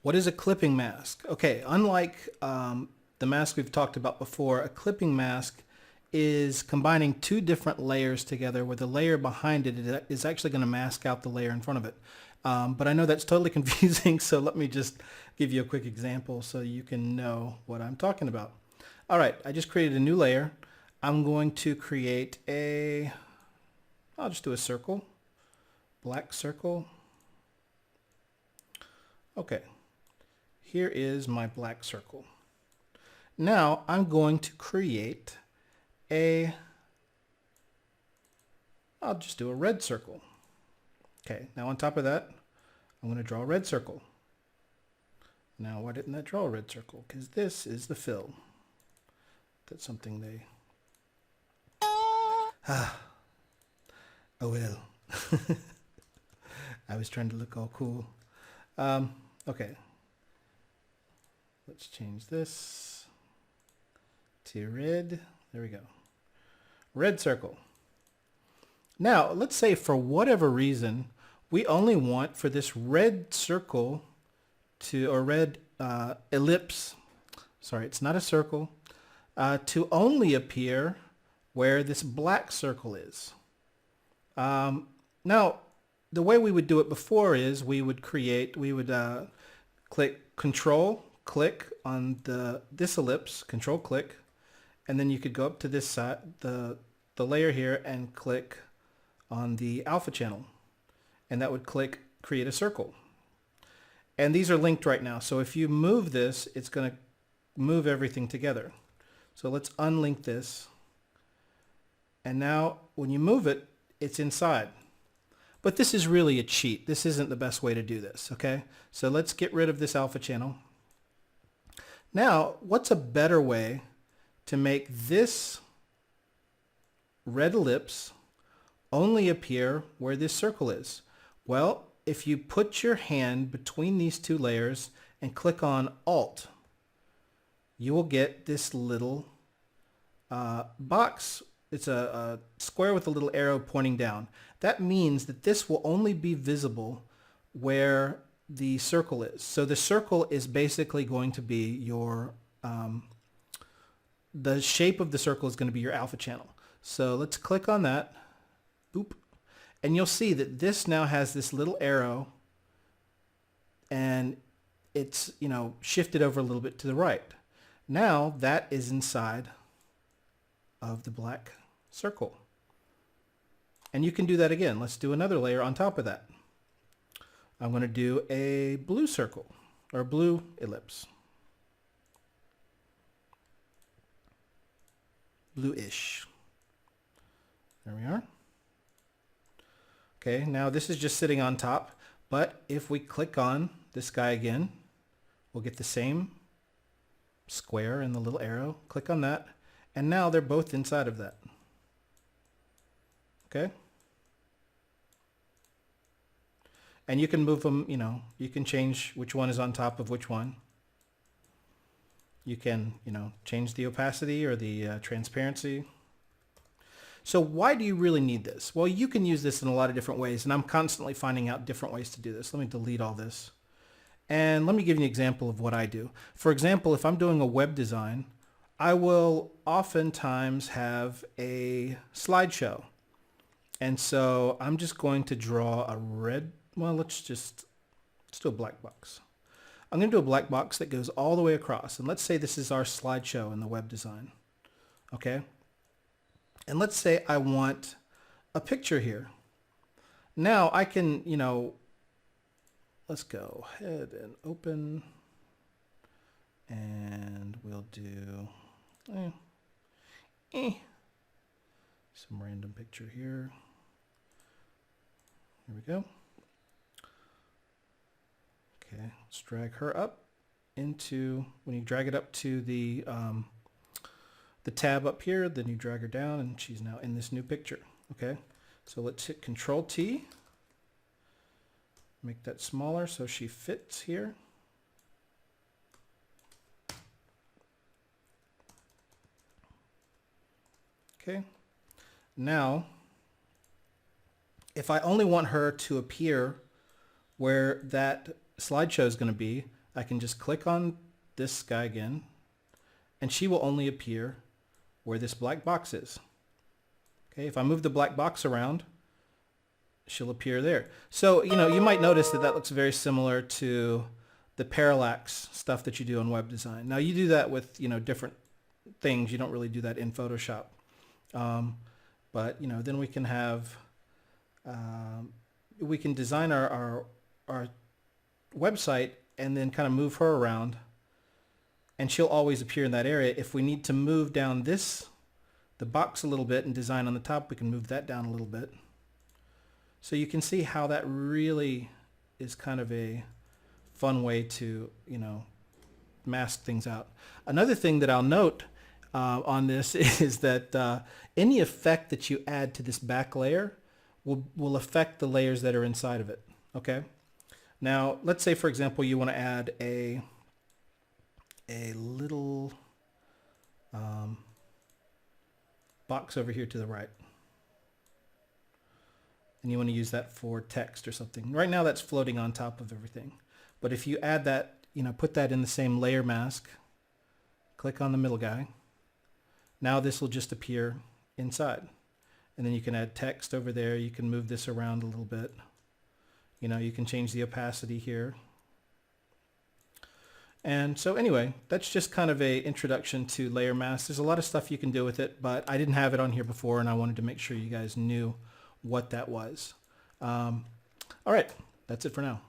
What is a clipping mask? Okay, unlike the mask we've talked about before, a clipping mask is combining two different layers together where the layer behind it is actually going to mask out the layer in front of it. But I know that's totally confusing, so let me just give you a quick example so you can know what I'm talking about. All right, I just created a new layer. I'm going to create I'll just do a circle, black circle. Okay, here is my black circle. Now I'm going to create I'll just do a red circle. Okay, now on top of that, I'm going to draw a red circle. Now why didn't that draw a red circle? Because this is the fill. That's something they... Oh well. I was trying to look all cool. Okay. Let's change this to red. There we go. Red circle. Now, let's say for whatever reason, we only want for this red circle or red ellipse, sorry, it's not a circle, to only appear where this black circle is. Now, the way we would do it before is we would click Control, click on this ellipse, Control click, and then you could go up to this side, the layer here, and click on the alpha channel, and that would create a circle. And these are linked right now, so if you move this, it's going to move everything together. So let's unlink this, and now when you move it, it's inside. But this is really a cheat. This isn't the best way to do this, okay? So let's get rid of this alpha channel. Now, what's a better way to make this red ellipse only appear where this circle is? Well, if you put your hand between these two layers and click on Alt, you will get this little box. It's a square with a little arrow pointing down. That means that this will only be visible where the circle is. So the circle is basically going to be your, the shape of the circle is going to be your alpha channel. So let's click on that. Boop. And you'll see that this now has this little arrow, and it's, shifted over a little bit to the right. Now that is inside of the black circle. And you can do that again. Let's do another layer on top of that. I'm going to do a blue circle, or blue ellipse. Bluish. There we are. Okay, now this is just sitting on top, but if we click on this guy again, we'll get the same square and the little arrow. Click on that, and now they're both inside of that. Okay? And you can move them, you can change which one is on top of which one. You can, change the opacity or the transparency. So why do you really need this? Well, you can use this in a lot of different ways, and I'm constantly finding out different ways to do this. Let me delete all this. And let me give you an example of what I do. For example, if I'm doing a web design, I will oftentimes have a slideshow. And so I'm just going to draw a red, well, let's do a black box. I'm going to do a black box that goes all the way across. And let's say this is our slideshow in the web design. Okay? And let's say I want a picture here. Now I can, let's go ahead and open, and we'll do some random picture here. Here we go. Okay, let's drag her up into, when you drag it up to the tab up here, then you drag her down, and she's now in this new picture. Okay, so let's hit Control T, make that smaller so she fits here. Okay, now if I only want her to appear where that slideshow is going to be, I can just click on this guy again, and she will only appear where this black box is. Okay, if I move the black box around, she'll appear there. So, you might notice that that looks very similar to the parallax stuff that you do in web design. Now, you do that with, different things. You don't really do that in Photoshop. But, then we can have, we can design our website and then kind of move her around, and she'll always appear in that area. If we need to move down the box a little bit and design on the top, we can move that down a little bit. So you can see how that really is kind of a fun way to, mask things out. Another thing that I'll note on this is that any effect that you add to this back layer will affect the layers that are inside of it. Okay. Now, let's say, for example, you want to add a little box over here to the right. And you want to use that for text or something. Right now that's floating on top of everything. But if you add that, put that in the same layer mask, click on the middle guy. Now this will just appear inside. And then you can add text over there. You can move this around a little bit. You can change the opacity here. And so anyway, that's just kind of a introduction to layer masks. There's a lot of stuff you can do with it, but I didn't have it on here before, and I wanted to make sure you guys knew what that was. All right, that's it for now.